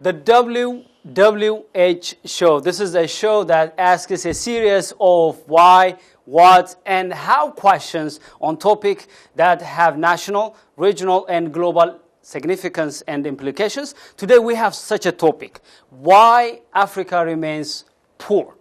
The WWH show. This is a show that asks a series of why, what, and how questions on topics that have national, regional, and global significance and implications. Today we have such a topic: why Africa remains poor.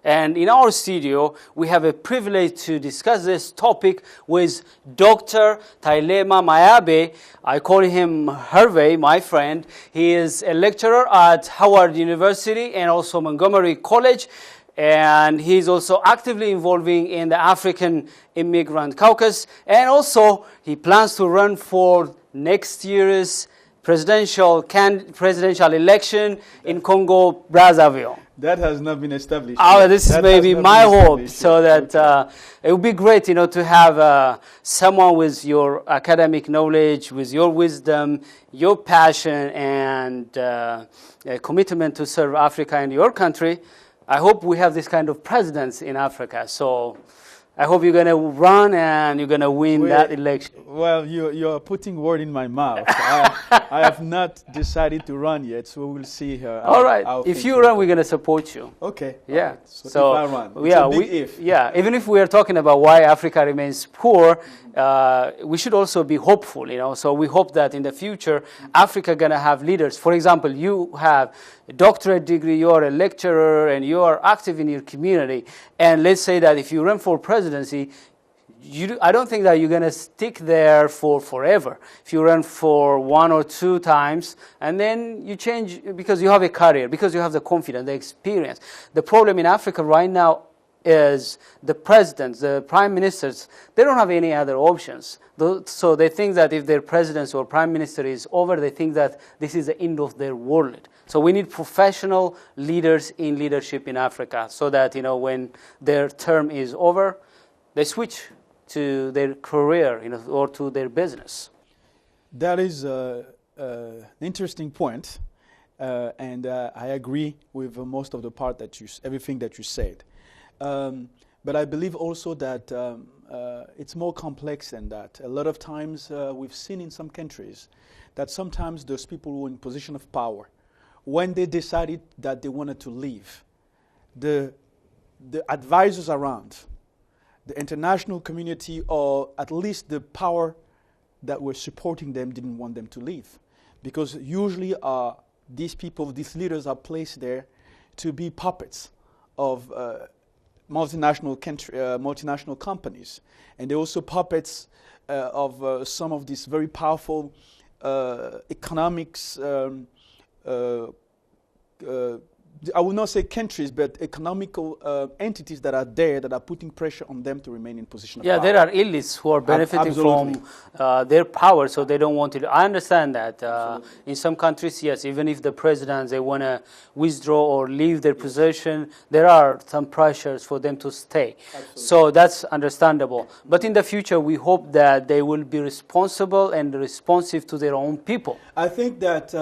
And in our studio, we have a privilege to discuss this topic with Dr. Teylama Miabey. I call him Hervé, my friend. He is a lecturer at Howard University and also Montgomery College. And he's also actively involving in the African Immigrant Caucus. And also, he plans to run for next year's presidential election in Congo, Brazzaville. That has not been established. Oh, this is maybe my hope, so that it would be great, to have someone with your academic knowledge, with your wisdom, your passion, and commitment to serve Africa and your country. I hope we have this kind of presidents in Africa. So I hope you're going to run and you're going to win that election. Well, you're putting word in my mouth. I have not decided to run yet, so we'll see. All right. If you run, we're going to support you. Okay. Yeah. Right. So if I run, it's a big if. Yeah. Even if we are talking about why Africa remains poor, we should also be hopeful. So we hope that in the future, Africa going to have leaders. For example, you have a doctorate degree, you are a lecturer, and you are active in your community. And let's say that if you run for presidency, I don't think that you're going to stick there for forever. If you run for 1 or 2 times, and then you change because you have a career, because you have the confidence, the experience. The problem in Africa right now is the presidents, the prime ministers, they don't have any other options. So they think that if their president or prime minister is over, they think that this is the end of their world. So we need professional leaders in leadership in Africa so that, when their term is over, they switch to their career, or to their business. That is an interesting point, and I agree with most of the part everything that you said. But I believe also that it's more complex than that. A lot of times we've seen in some countries that sometimes those people who are in position of power, when they decided that they wanted to leave, the advisors around, the international community, or at least the power that were supporting them, didn't want them to leave. Because usually these leaders are placed there to be puppets of multinational companies. And they're also puppets of some of these very powerful economics, I will not say countries, but economical entities that are there that are putting pressure on them to remain in position of power. There are elites who are benefiting from their power, so they don't want to. I understand that. In some countries, yes, even if the presidents, they want to withdraw or leave their position, there are some pressures for them to stay. Absolutely. So that's understandable. But in the future, we hope that they will be responsible and responsive to their own people. I think that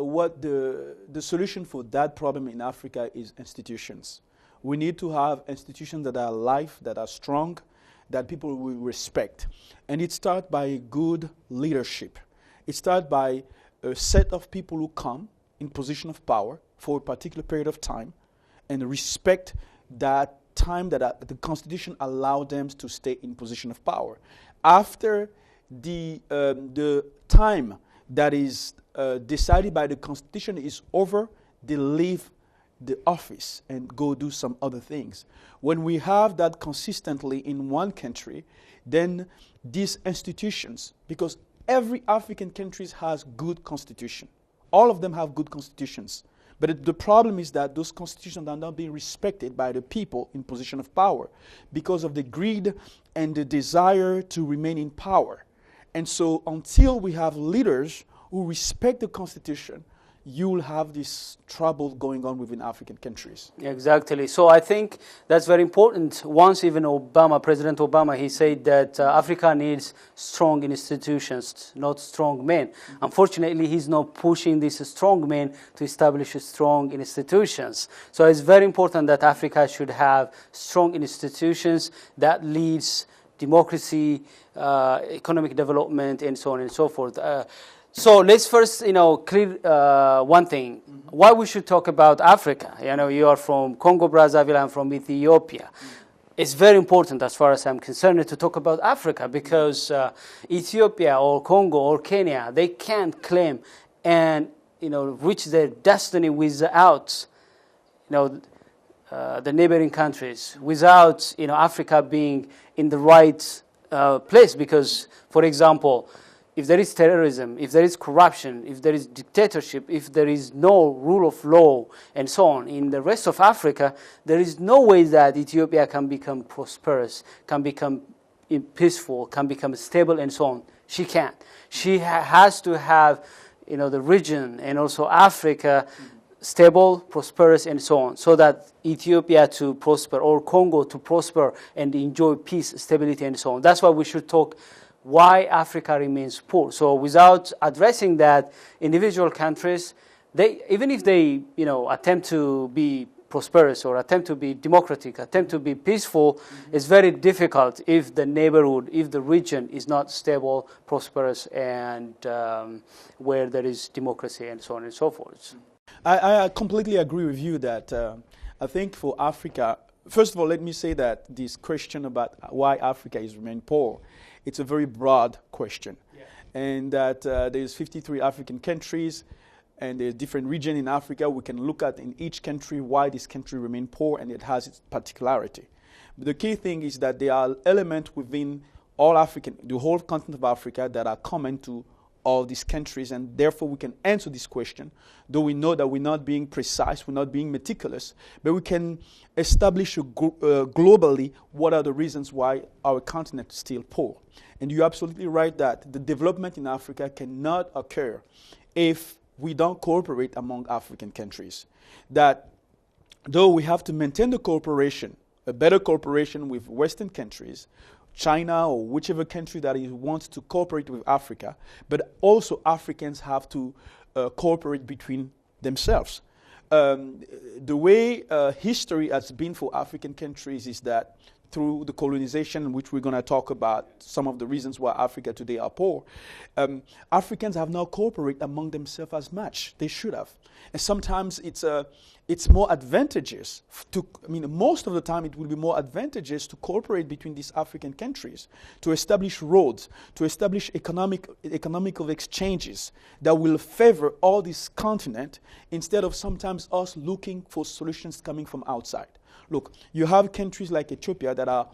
what the solution for that problem in Africa is institutions. We need to have institutions that are alive, that are strong, that people will respect. And it starts by good leadership. It starts by a set of people who come in position of power for a particular period of time and respect that time that the Constitution allowed them to stay in position of power. After the time that is decided by the Constitution is over, they leave the office and go do some other things. When we have that consistently in one country, then these institutions, because every African country has good constitution. All of them have good constitutions. But the problem is that those constitutions are not being respected by the people in position of power because of the greed and the desire to remain in power. And so until we have leaders who respect the Constitution, you will have this trouble going on within African countries. Exactly. So I think that's very important. Once even President Obama, he said that Africa needs strong institutions, not strong men. Mm-hmm. Unfortunately, he's not pushing these strong men to establish strong institutions. So it's very important that Africa should have strong institutions that leads democracy, economic development, and so on and so forth. So let's first, clear one thing. Why we should talk about Africa? You are from Congo Brazzaville, I'm from Ethiopia. It's very important, as far as I'm concerned, to talk about Africa, because Ethiopia or Congo or Kenya, they can't claim and reach their destiny without the neighboring countries, without Africa being in the right place. Because, for example, if there is terrorism, if there is corruption, if there is dictatorship, if there is no rule of law, and so on, in the rest of Africa, there is no way that Ethiopia can become prosperous, can become peaceful, can become stable, and so on. She can't. She has to have, the region and also Africa stable, prosperous, and so on, so that Ethiopia to prosper or Congo to prosper and enjoy peace, stability, and so on. That's why we should talk why Africa remains poor. So without addressing that, individual countries, even if they attempt to be prosperous or attempt to be democratic, attempt to be peaceful, it's very difficult if the neighborhood, if the region is not stable, prosperous, and where there is democracy and so on and so forth. I completely agree with you that I think for Africa, first of all, let me say that this question about why Africa is remain poor, it's a very broad question. Yeah. And that there's 53 African countries, and there's different regions in Africa. We can look at in each country why this country remain poor, and it has its particularity. But the key thing is that there are elements within the whole continent of Africa that are common to all these countries, and therefore we can answer this question, though we know that we're not being precise, we're not being meticulous, but we can establish globally what are the reasons why our continent is still poor. And you're absolutely right that the development in Africa cannot occur if we don't cooperate among African countries. That though we have to maintain the cooperation, a better cooperation with Western countries, China or whichever country that wants to cooperate with Africa, but also Africans have to cooperate between themselves. The way history has been for African countries is that through the colonization, which we're going to talk about, some of the reasons why Africa today are poor, Africans have not cooperated among themselves as much. They should have. And sometimes it's more advantageous most of the time it will be more advantageous to cooperate between these African countries, to establish roads, to establish economical exchanges that will favor all this continent instead of sometimes us looking for solutions coming from outside. Look, you have countries like Ethiopia that are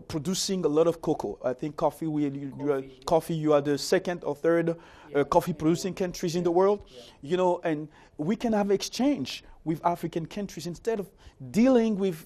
producing a lot of cocoa. I think coffee, you are the second or third coffee producing countries in the world. And we can have exchange with African countries instead of dealing with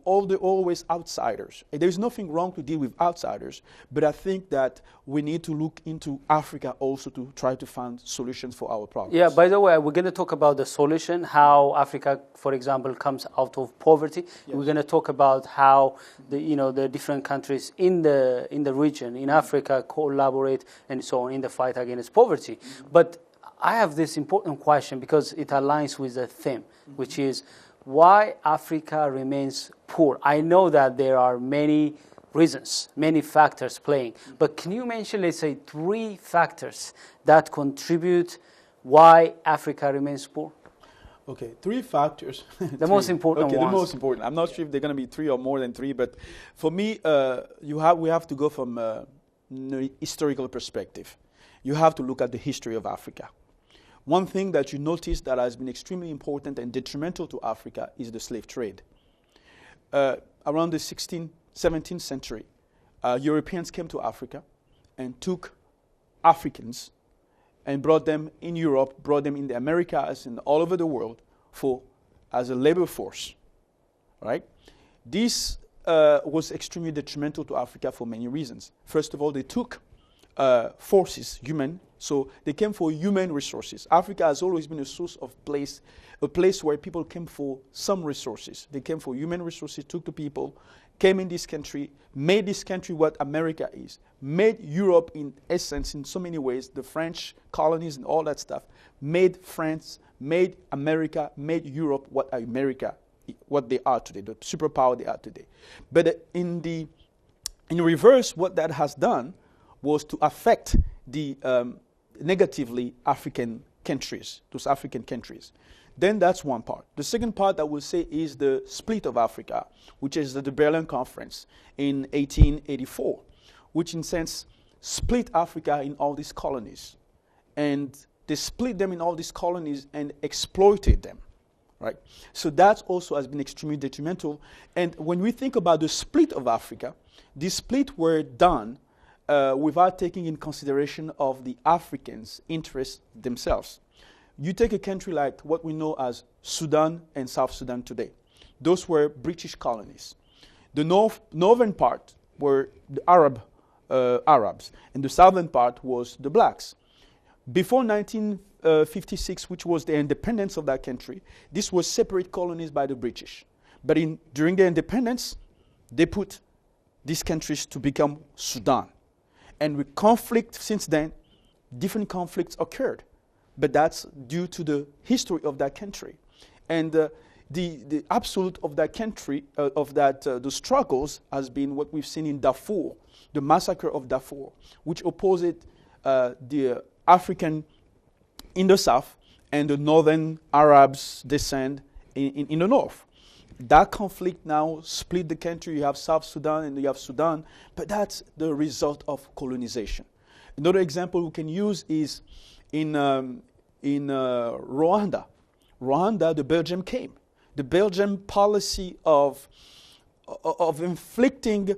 always outsiders. There's nothing wrong to deal with outsiders, but I think that we need to look into Africa also to try to find solutions for our problems. Yeah, by the way, we're going to talk about the solution, how Africa, for example, comes out of poverty. Yes. We're going to talk about how the different countries in the region, in Africa, collaborate and so on in the fight against poverty. Mm-hmm. But I have this important question because it aligns with the theme, which is why Africa remains poor. I know that there are many reasons, many factors playing, but can you mention, let's say, 3 factors that contribute why Africa remains poor? Okay, 3 factors. The most important ones. Okay, the most important. I'm not sure if they're going to be 3 or more than 3, but for me, we have to go from a historical perspective. You have to look at the history of Africa. One thing that you notice that has been extremely important and detrimental to Africa is the slave trade. Around the 16th, 17th century, Europeans came to Africa and took Africans and brought them in Europe, brought them in the Americas and all over the world as a labor force, right? This was extremely detrimental to Africa for many reasons. First of all, they took forces, human. So they came for human resources. Africa has always been a source of a place where people came for some resources. They came for human resources, took the people, came in this country, made this country what America is, made Europe in essence in so many ways, the French colonies and all that stuff, made France, made America, made Europe what they are today, the superpower they are today. But in reverse, what that has done was to affect the negatively African countries, those African countries. Then that's one part. The second part I will say is the split of Africa, which is the Berlin Conference in 1884, which in a sense split Africa in all these colonies. And they split them in all these colonies and exploited them, right? So that also has been extremely detrimental. And when we think about the split of Africa, the split were done without taking in consideration of the Africans' interests themselves. You take a country like what we know as Sudan and South Sudan today. Those were British colonies. The northern part were the Arabs, and the southern part was the blacks. Before 1956, which was the independence of that country, this was separate colonies by the British. But during the independence, they put these countries to become Sudan. And with conflict since then, different conflicts occurred. But that's due to the history of that country. And the absolute of that country, the struggles has been what we've seen in Darfur, the massacre of Darfur, which opposed the African in the south and the northern Arabs descend in the north. That conflict now split the country. You have South Sudan and you have Sudan, but that's the result of colonization. Another example we can use is in Rwanda. Rwanda, the Belgium came. The Belgian policy of inflicting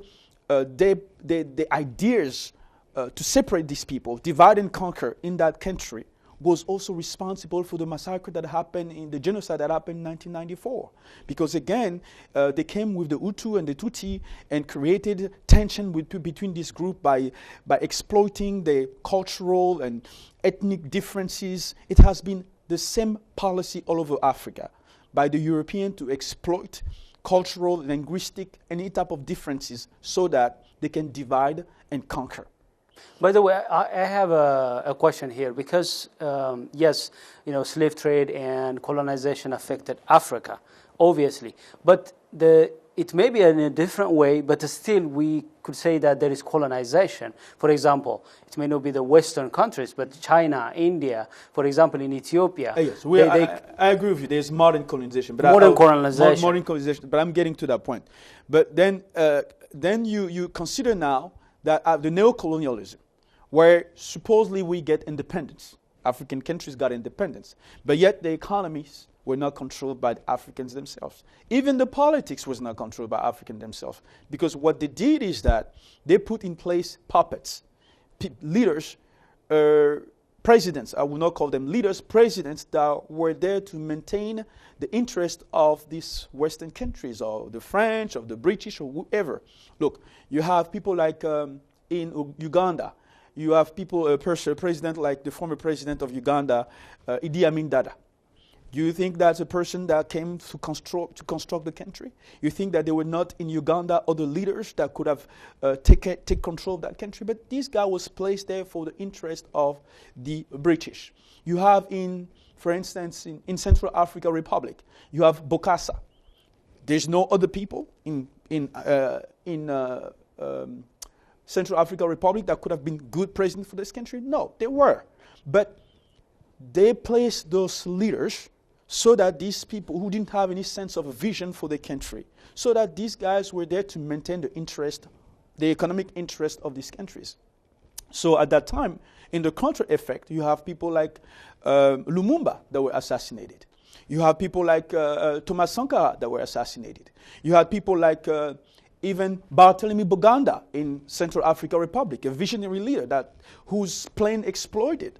the ideas to separate these people, divide and conquer in that country, was also responsible for the massacre that happened in the genocide that happened in 1994. Because again, they came with the Hutu and the Tutsi and created tension between this group by exploiting the cultural and ethnic differences. It has been the same policy all over Africa by the European to exploit cultural, linguistic, any type of differences so that they can divide and conquer. By the way, I have a question here because, yes, slave trade and colonization affected Africa, obviously. But it may be in a different way, but still we could say that there is colonization. For example, it may not be the Western countries, but China, India, for example, in Ethiopia. Yes, I agree with you. There's modern colonization. But modern colonization, but I'm getting to that point. But then you consider now that the neocolonialism, where supposedly we get independence. African countries got independence. But yet the economies were not controlled by the Africans themselves. Even the politics was not controlled by Africans themselves. Because what they did is that they put in place puppets, leaders, presidents, I will not call them leaders, presidents that were there to maintain the interest of these Western countries, or the French, or the British, or whoever. Look, you have people like in Uganda, you have people, a president like the former president of Uganda, Idi Amin Dada. Do you think that's a person that came to construct the country? You think that there were not in Uganda other leaders that could have take control of that country? But this guy was placed there for the interest of the British. You have for instance, in Central Africa Republic, you have Bokassa. There's no other people in Central Africa Republic that could have been good president for this country? No, they were. But they placed those leaders so that these people who didn't have any sense of a vision for the country, so that these guys were there to maintain the economic interest of these countries. So at that time, in the counter effect, you have people like Lumumba that were assassinated. You have people like Thomas Sankara that were assassinated. You had people like even Barthélemy Boganda in Central Africa Republic, a visionary leader whose plane exploded.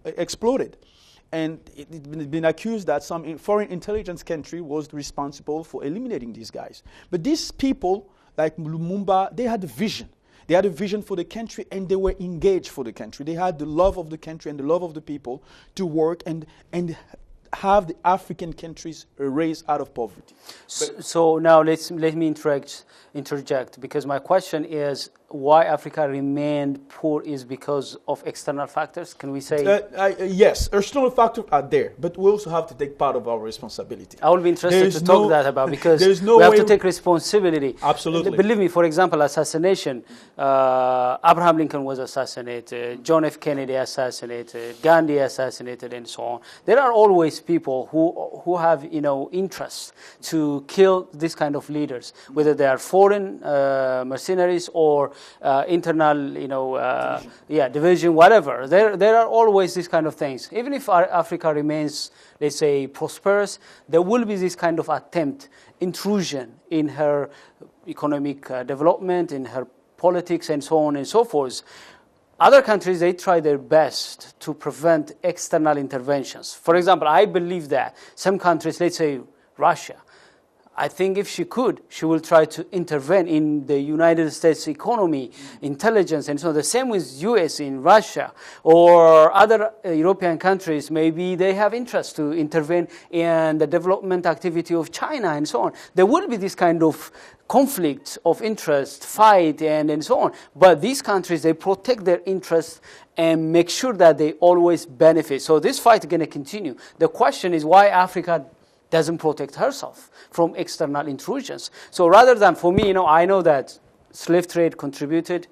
And it's been accused that some foreign intelligence country was responsible for eliminating these guys. But these people, like Lumumba, they had a vision. They had a vision for the country, and they were engaged for the country. They had the love of the country and the love of the people to work and have the African countries raised out of poverty. So now let me interject, because my question is, why Africa remained poor is because of external factors? Can we say? Yes, external factors are there, but we also have to take part of our responsibility. I will be interested to talk that about, because we have to take responsibility. Absolutely. Believe me, for example, assassination. Abraham Lincoln was assassinated, John F. Kennedy assassinated, Gandhi assassinated, and so on. There are always people who have interest to kill this kind of leaders, whether they are foreign mercenaries or internal, division, whatever. There are always these kind of things. Even if Africa remains, let's say, prosperous, there will be this kind of attempt, intrusion in her economic development, in her politics, and so on and so forth. Other countries, they try their best to prevent external interventions. For example, I believe that some countries, let's say Russia, I think if she could, she will try to intervene in the United States economy, intelligence, and so on. The same with US in Russia, or other European countries. Maybe they have interest to intervene in the development activity of China, and so on. There will be this kind of conflict of interest, fight, and so on. But these countries, they protect their interests and make sure that they always benefit. So this fight is going to continue. The question is why Africa doesn't protect herself from external intrusions. So rather than, for me, I know that slave trade contributed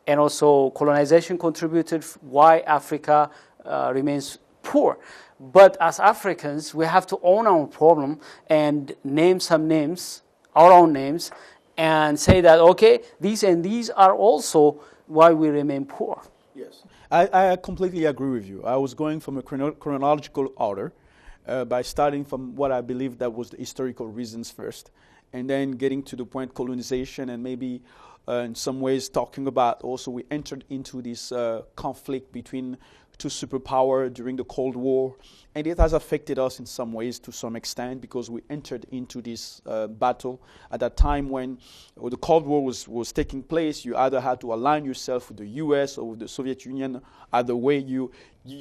and also colonization contributed why Africa remains poor. But as Africans, we have to own our problem and name some names, our own names, and say that, okay, these and these are also why we remain poor. Yes, I completely agree with you. I was going from a chronological order, by starting from what I believe that was the historical reasons first, and then getting to the point colonization, and maybe in some ways talking about also we entered into this conflict between two superpowers during the Cold War, and it has affected us in some ways to some extent because we entered into this battle at that time when the Cold War was taking place. You either had to align yourself with the US or with the Soviet Union. Either way, you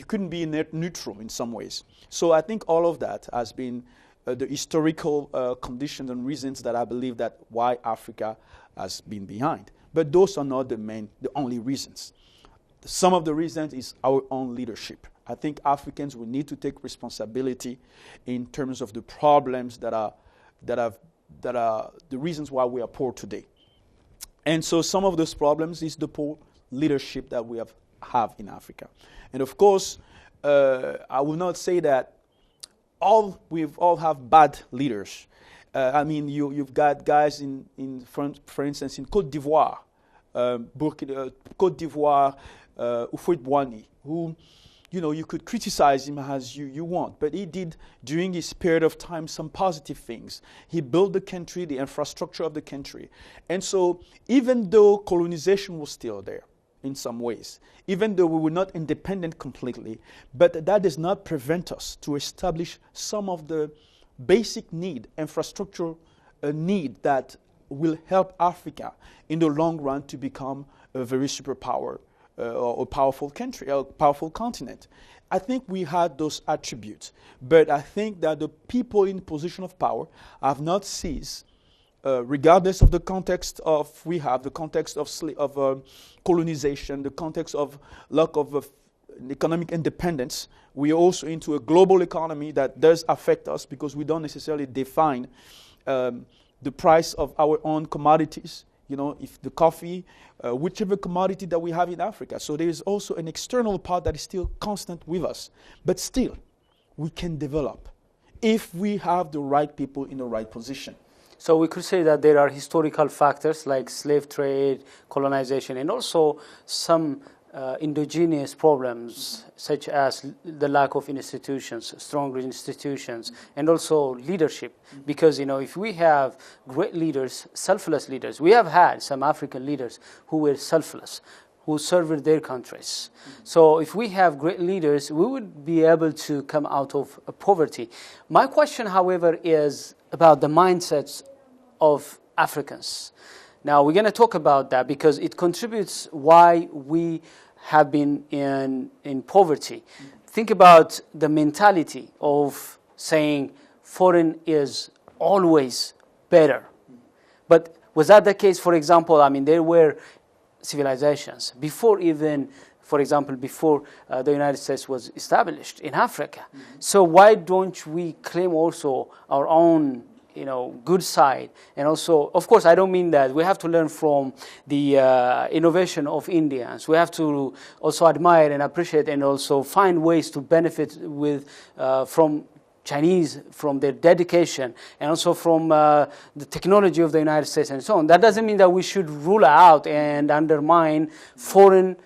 couldn't be neutral in some ways. So I think all of that has been the historical conditions and reasons that I believe that why Africa has been behind. But those are not the only reasons. Some of the reasons is our own leadership. I think Africans will need to take responsibility in terms of the problems that are the reasons why we are poor today. And so some of those problems is the poor leadership that we have in Africa. And of course, I will not say that we all have bad leaders. I mean, you've got guys for instance, in Côte d'Ivoire, Houphouët-Boigny, who, you could criticize him as you want, but he did, during his period of time, some positive things. He built the country, the infrastructure of the country. And so, even though colonization was still there, in some ways, even though we were not independent completely, but that does not prevent us to establish some of the basic infrastructural need that will help Africa in the long run to become a very superpower or a powerful country, a powerful continent. I think we had those attributes, but I think that the people in position of power have not seized, regardless of the context of colonization, the context of lack of economic independence. We are also into a global economy that does affect us because we don't necessarily define the price of our own commodities. If the coffee, whichever commodity that we have in Africa. So there is also an external part that is still constant with us. But still, we can develop if we have the right people in the right position. So we could say that there are historical factors like slave trade, colonization, and also some endogenous problems such as the lack of institutions, stronger institutions, and also leadership. Because, if we have great leaders, selfless leaders, we have had some African leaders who were selfless, who served their countries. So if we have great leaders, we would be able to come out of poverty. My question, however, is about the mindsets of Africans. Now, we're going to talk about that because it contributes why we have been in poverty. Think about the mentality of saying foreign is always better. But was that the case, for example? I mean, there were civilizations before even, for example, before the United States was established in Africa. So why don't we claim also our own, good side? And also, of course, I don't mean that we have to learn from the innovation of Indians. We have to also admire and appreciate and also find ways to benefit from Chinese, from their dedication, and also from the technology of the United States and so on. That doesn't mean that we should rule out and undermine foreign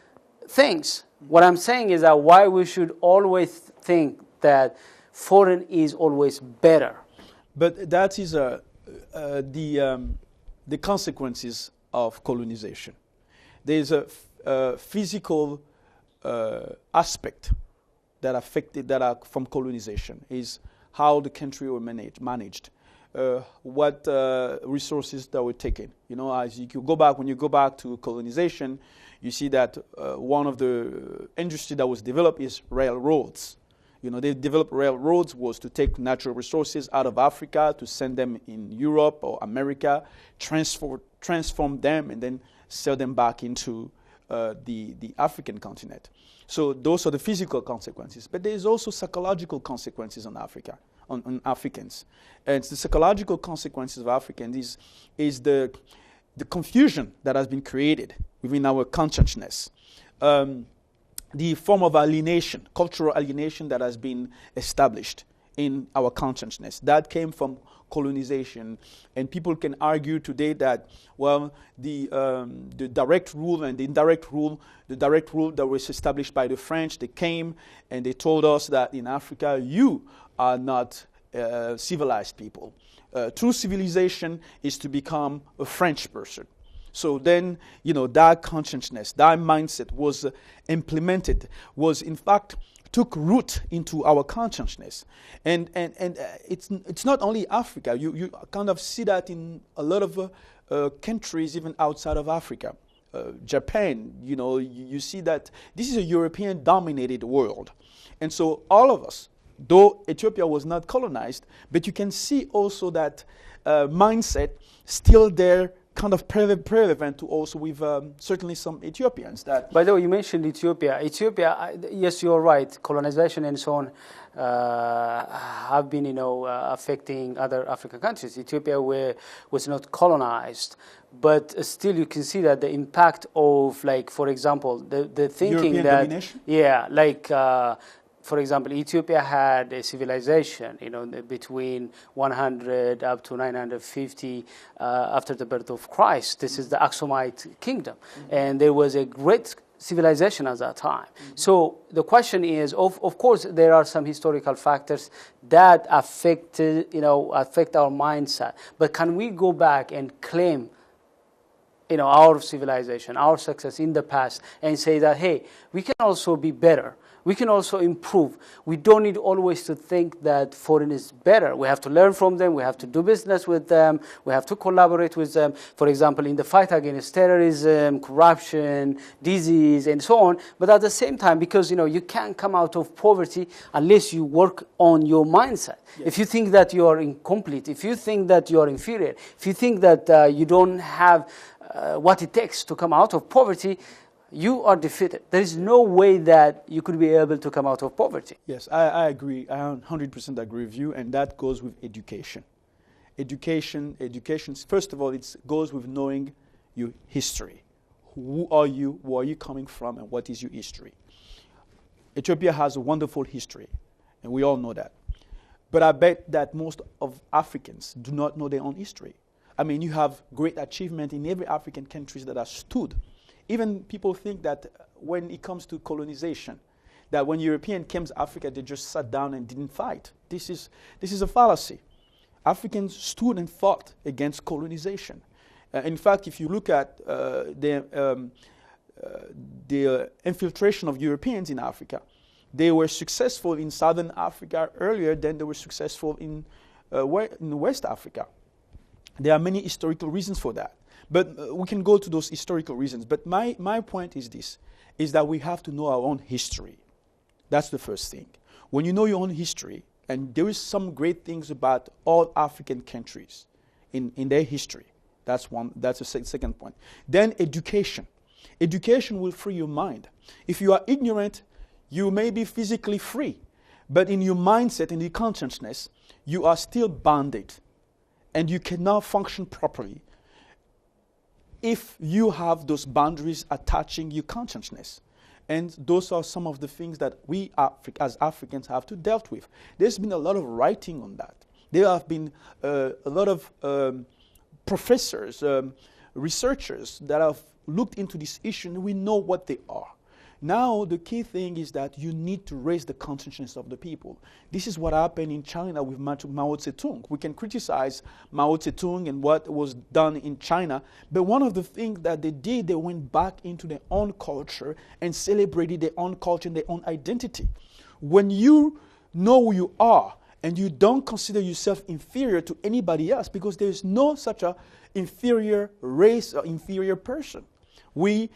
things. What I'm saying is that why we should always think that foreign is always better. But that is the consequences of colonization. There is a physical aspect that are from colonization, is how the country were managed, what resources that were taken. As when you go back to colonization, you see that one of the industry that was developed is railroads. They developed railroads was to take natural resources out of Africa to send them in Europe or America, transform them, and then sell them back into the African continent. So those are the physical consequences. But there is also psychological consequences on Africa, on Africans. And the psychological consequences of Africans is the confusion that has been created within our consciousness. The form of alienation, cultural alienation that has been established in our consciousness. That came from colonization. And people can argue today that, the direct rule and the indirect rule, the direct rule that was established by the French, they came and they told us that in Africa, you are not civilized people. True civilization is to become a French person. So then, that consciousness, that mindset was implemented, was in fact took root into our consciousness. And it's not only Africa. You kind of see that in a lot of countries, even outside of Africa. Japan, you see that this is a European-dominated world. And so all of us, though Ethiopia was not colonized, but you can see also that mindset still there, kind of prevalent to also with certainly some Ethiopians. That. By the way, you mentioned Ethiopia. Yes, you're right. Colonization and so on have been, affecting other African countries. Ethiopia was not colonized, but still you can see that the impact of, for example, the thinking European that domination? For example, Ethiopia had a civilization, between 100 up to 950 after the birth of Christ. This is the Aksumite kingdom, and there was a great civilization at that time. So the question is, of course, there are some historical factors that affect our mindset. But can we go back and claim, our civilization, our success in the past, and say that, hey, we can also be better? We can also improve. We don't need always to think that foreign is better. We have to learn from them. We have to do business with them. We have to collaborate with them. For example, in the fight against terrorism, corruption, disease, and so on. But at the same time, because you can't come out of poverty unless you work on your mindset. Yes. If you think that you are incomplete, if you think that you are inferior, if you think that you don't have what it takes to come out of poverty, you are defeated. There is no way that you could be able to come out of poverty. Yes, I agree. I 100% agree with you, and that goes with education. Education, first of all, it goes with knowing your history. Who are you? Where are you coming from? And what is your history? Ethiopia has a wonderful history, and we all know that. But I bet that most of Africans do not know their own history. I mean, you have great achievement in every African countries that are stood. Even people think that when it comes to colonization, that when European came to Africa, they just sat down and didn't fight. This is a fallacy. Africans stood and fought against colonization. In fact, if you look at the infiltration of Europeans in Africa, they were successful in Southern Africa earlier than they were successful in West Africa. There are many historical reasons for that. But we can go to those historical reasons. But my point is this, is that we have to know our own history. That's the first thing. When you know your own history, and there is some great things about all African countries in their history. That's the second point. Then education. Education will free your mind. If you are ignorant, you may be physically free, but in your mindset and your consciousness, you are still bounded, and you cannot function properly if you have those boundaries attaching your consciousness. And those are some of the things that we as Africans have to deal with. There's been a lot of writing on that. There have been a lot of professors, researchers that have looked into this issue, and we know what they are. Now, the key thing is that you need to raise the consciousness of the people. This is what happened in China with Mao Zedong. We can criticize Mao Zedong and what was done in China, but one of the things that they did, they went back into their own culture and celebrated their own culture and their own identity. When you know who you are and you don't consider yourself inferior to anybody else, because there is no such a inferior race or inferior person. We,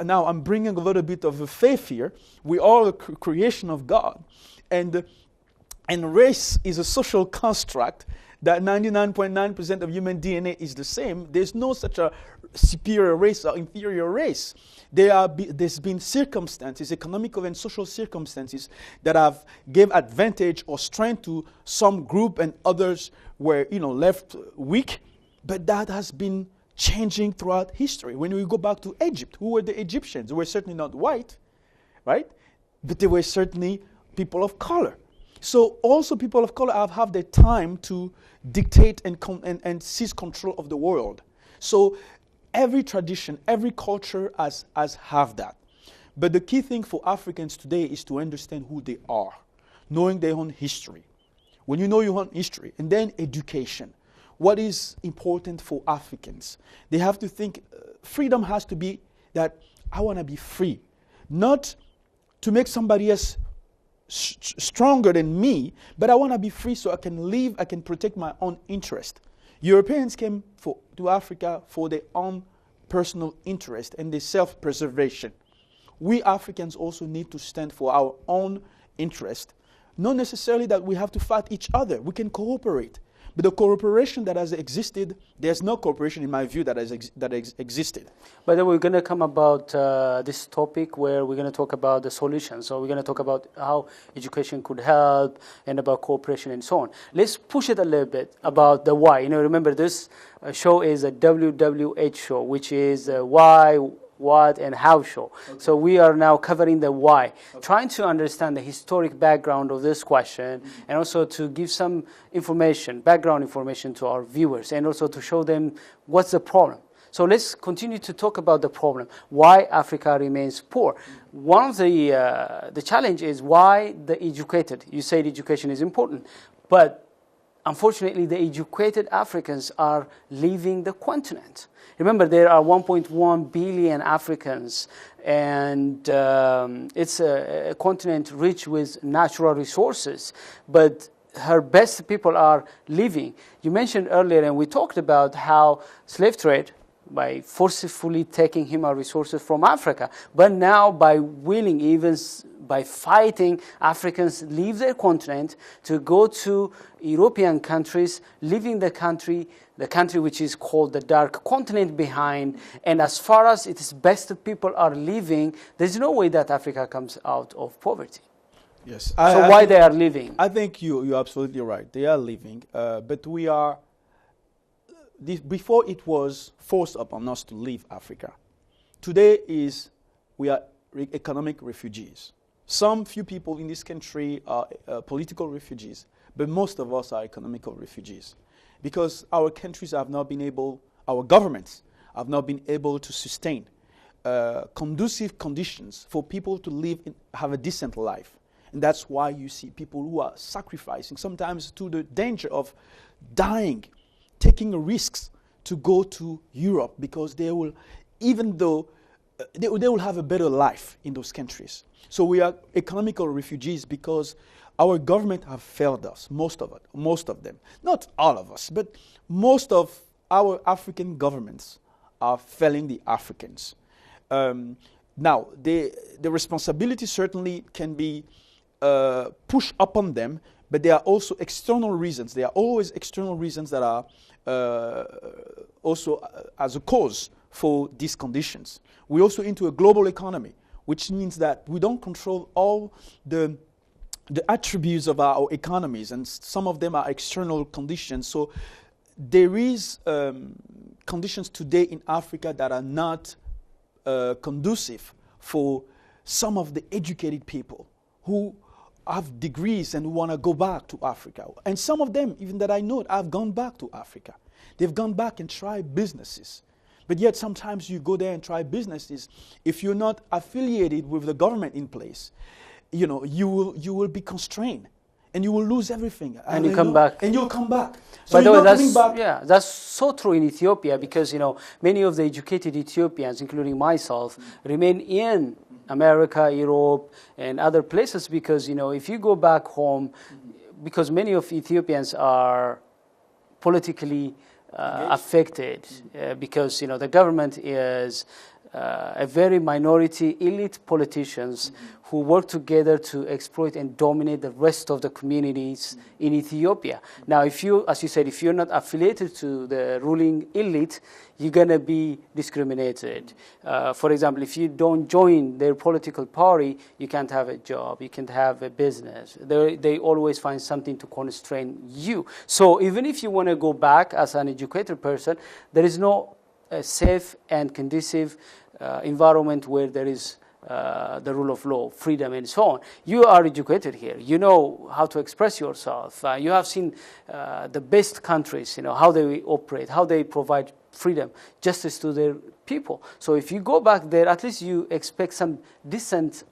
now I'm bringing a little bit of a faith here. We are a creation of God. And race is a social construct that 99.9% of human DNA is the same. There's no such a superior race or inferior race. There's been circumstances, economical and social circumstances, that have gave advantage or strength to some group and others were, left weak. But that has been changing throughout history. When we go back to Egypt, who were the Egyptians? They were certainly not white, right? But they were certainly people of color. So also people of color have their time to dictate and seize control of the world. So every tradition, every culture has have that. But the key thing for Africans today is to understand who they are, knowing their own history. When you know your own history, and then education. What is important for Africans? They have to think freedom has to be that I want to be free. Not to make somebody else stronger than me, but I want to be free so I can live, I can protect my own interest. Europeans came to Africa for their own personal interest and their self-preservation. We Africans also need to stand for our own interest. Not necessarily that we have to fight each other. We can cooperate. But the cooperation that has existed, there's no cooperation in my view that has existed. But then we're going to come about this topic where we're going to talk about the solutions. So we're going to talk about how education could help and about cooperation and so on. Let's push it a little bit about the why. Remember this show is a WWH show, which is why, what, and how show. Okay. So we are now covering the why, trying to understand the historic background of this question, and also to give some background information to our viewers, and also to show them what's the problem. So let's continue to talk about the problem, why Africa remains poor. One of the challenge is why the educated, you said education is important, but unfortunately the educated Africans are leaving the continent. Remember, there are 1.1 billion Africans, and it's a continent rich with natural resources, but her best people are leaving. You mentioned earlier, and we talked about how slave trade, by forcefully taking human resources from Africa, but now by willing, even by fighting, Africans leave their continent to go to European countries, leaving the country which is called the Dark Continent behind. And as far as its best people are leaving, there's no way that Africa comes out of poverty. Yes. So why they are leaving? I think you're absolutely right. They are leaving, but we are. Before it was forced upon us to leave Africa. Today we are economic refugees. Some few people in this country are political refugees, but most of us are economical refugees, because our countries have not been able, our governments have not been able to sustain conducive conditions for people to live, have a decent life. And that's why you see people who are sacrificing, sometimes to the danger of dying, taking risks to go to Europe, because they will, even though they will have a better life in those countries. So we are economical refugees because our government have failed us, most of them. Not all of us, but most of our African governments are failing the Africans. Now, the responsibility certainly can be pushed upon them, but there are also external reasons. There are always external reasons that are also as a cause for these conditions. We're also into a global economy, which means that we don't control all the attributes of our economies, and some of them are external conditions. So there is conditions today in Africa that are not conducive for some of the educated people who have degrees and who want to go back to Africa. And some of them, even that I know, have gone back to Africa. They've gone back and tried businesses. But yet sometimes you go there and try businesses. If you're not affiliated with the government in place, you will be constrained. And you will lose everything. And you come back. And you'll come back. So By the way, coming back. that's so true in Ethiopia, because many of the educated Ethiopians, including myself, remain in America, Europe, and other places, because if you go back home, because many of Ethiopians are politically affected, because the government is a very minority elite politicians who work together to exploit and dominate the rest of the communities in Ethiopia. Now, if you, as you said, if you're not affiliated to the ruling elite, you're going to be discriminated. For example, if you don't join their political party, you can't have a job, you can't have a business. They always find something to constrain you. So even if you want to go back as an educated person, there is no safe and conducive environment where there is the rule of law, freedom, and so on. You are educated here. You know how to express yourself. You have seen the best countries, how they operate, how they provide freedom, justice to their people. So if you go back there, at least you expect some decent,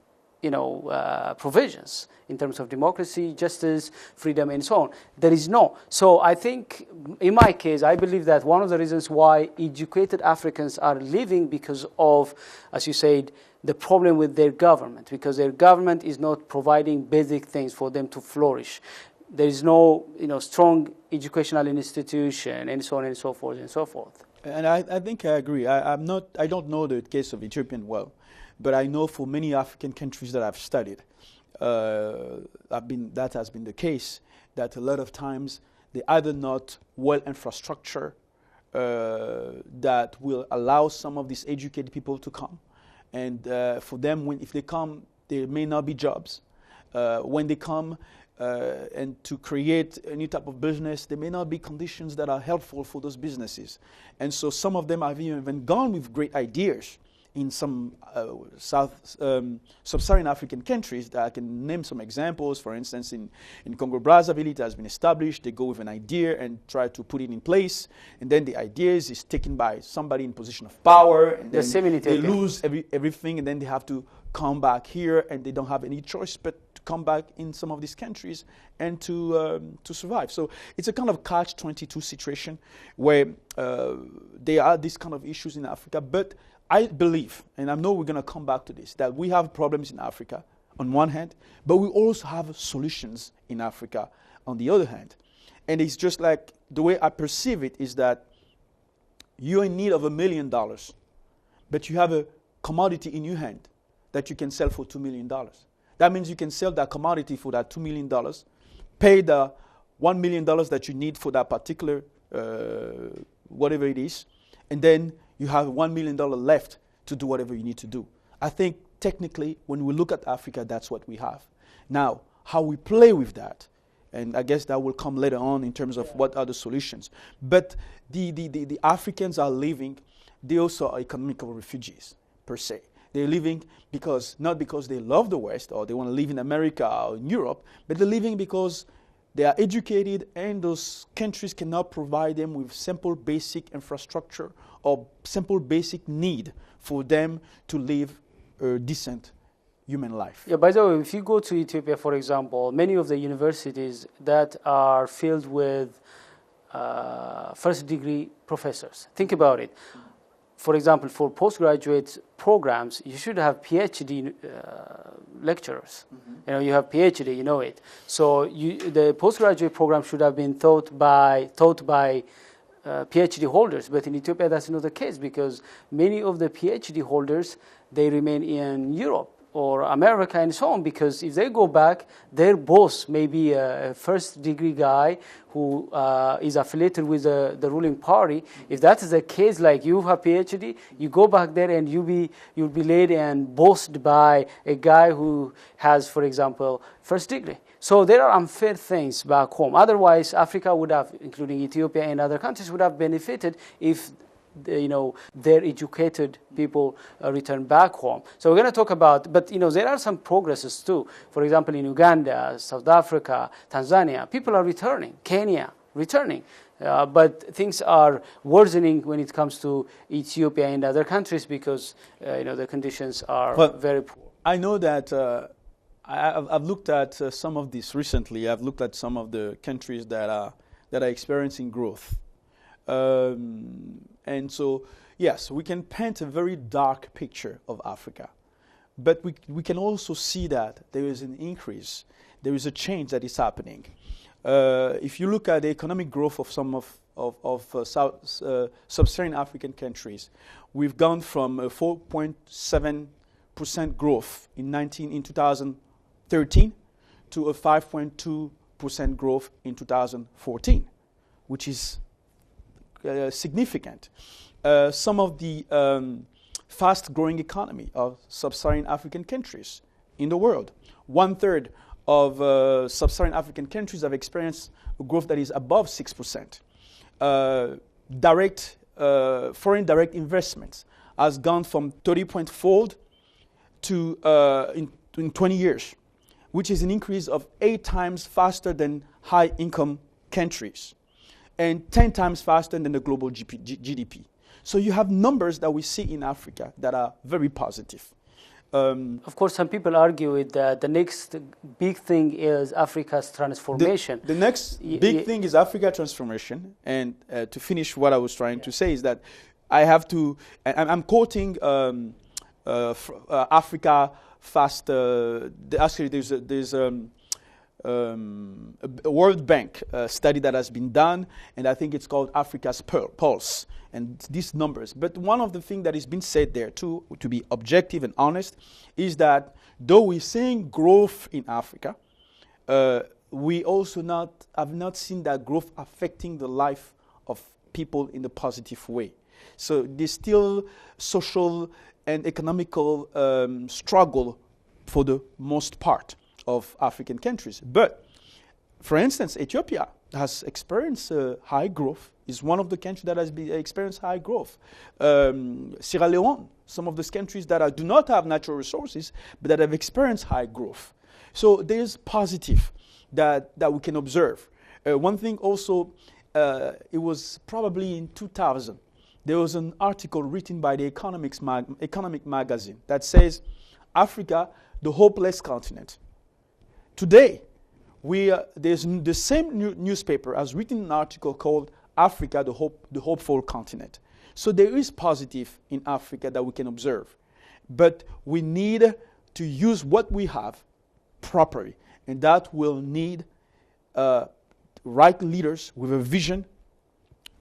provisions in terms of democracy, justice, freedom, and so on. There is no. So I think, in my case, I believe that one of the reasons why educated Africans are leaving because of, as you said, the problem with their government, because their government is not providing basic things for them to flourish. There is no, strong educational institution, and so on and so forth and so forth. And I think I agree. I don't know the case of Ethiopian well, but I know for many African countries that I've studied, that has been the case, that a lot of times they either not well infrastructure that will allow some of these educated people to come. And for them, if they come, there may not be jobs. When they come and to create a new type of business, there may not be conditions that are helpful for those businesses. And so some of them have even gone with great ideas in some sub-Saharan African countries. That I can name some examples. For instance, in Congo-Brazzaville, it has been established. They go with an idea and try to put it in place. And then the idea is taken by somebody in position of power. And then they lose everything, and then they have to come back here, and they don't have any choice but to come back in some of these countries and to survive. So it's a kind of catch-22 situation where there are these kind of issues in Africa. But I believe, and I know we're going to come back to this, that we have problems in Africa on one hand, but we also have solutions in Africa on the other hand. And it's just like, the way I perceive it is that you're in need of $1 million, but you have a commodity in your hand that you can sell for $2 million. That means you can sell that commodity for that $2 million, pay the $1 million that you need for that particular whatever it is, and then you have $1 million left to do whatever you need to do. I think technically, when we look at Africa, that's what we have. Now, how we play with that, and I guess that will come later on in terms of what are the solutions. But the Africans are living, they also are economical refugees, per se. They're living not because they love the West or they want to live in America or in Europe, but they're living because they are educated and those countries cannot provide them with simple basic infrastructure or simple basic need for them to live a decent human life. Yeah, by the way, if you go to Ethiopia, for example, many of the universities that are filled with first-degree professors. Think about it. For example, for postgraduate programs, you should have PhD lecturers. Mm-hmm. You have PhD, you know it. So the postgraduate program should have been taught by PhD holders. But in Ethiopia, that's not the case, because many of the PhD holders, they remain in Europe. or America and so on, because if they go back, their boss may be a first-degree guy who is affiliated with the ruling party. If that is the case, like you have PhD, you go back there and you'll be led and bossed by a guy who has, for example, first degree. So there are unfair things back home. Otherwise, Africa would have, including Ethiopia and other countries, would have benefited if their educated people return back home. So we're going to talk about, but there are some progresses too. For example, in Uganda, South Africa, Tanzania, people are returning. Kenya, returning. But things are worsening when it comes to Ethiopia and other countries because the conditions are very poor. I know that I've looked at some of this recently. I've looked at some of the countries that are experiencing growth. And so, yes, we can paint a very dark picture of Africa. But we can also see that there is an increase. There is a change that is happening. If you look at the economic growth of some of sub-Saharan African countries, we've gone from a 4.7% growth in 2013 to a 5.2% growth in 2014, which is significant. Some of the fast-growing economy of sub-Saharan African countries in the world. 1/3 of sub-Saharan African countries have experienced a growth that is above 6%. Foreign direct investments has gone from 30-fold to in 20 years, which is an increase of 8 times faster than high-income countries, and 10 times faster than the global GDP. So you have numbers that we see in Africa that are very positive. Of course, some people argue that the next big thing is Africa's transformation. The next big thing is Africa transformation. And to finish what I was trying to say is that I have to, I'm quoting Africa Fast. Actually, there's a World Bank study that has been done, and I think it's called Africa's Pulse, and these numbers. But one of the things that has been said there, too, to be objective and honest, is that though we're seeing growth in Africa, we also have not seen that growth affecting the life of people in a positive way. So there's still social and economical struggle for the most part of African countries. But, for instance, Ethiopia has experienced high growth, is one of the countries that has experienced high growth. Sierra Leone, some of those countries that do not have natural resources, but that have experienced high growth. So there's positive that we can observe. One thing also, it was probably in 2000, there was an article written by the Economic magazine that says, Africa, the hopeless continent. Today, there's the same newspaper has written an article called Africa, the hopeful continent. So there is positive in Africa that we can observe. But we need to use what we have properly. And that will need right leaders with a vision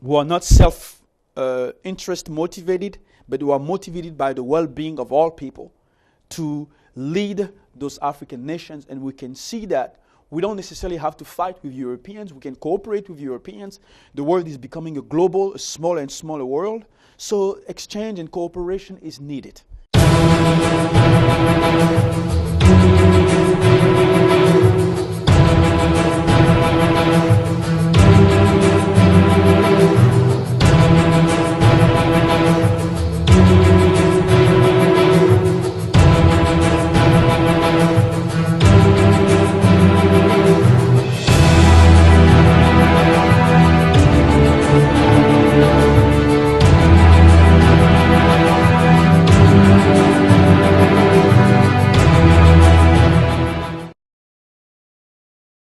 who are not self-interest motivated, but who are motivated by the well-being of all people to lead those African nations. And we can see that we don't necessarily have to fight with Europeans. We can cooperate with Europeans. The world is becoming a smaller and smaller world. So exchange and cooperation is needed.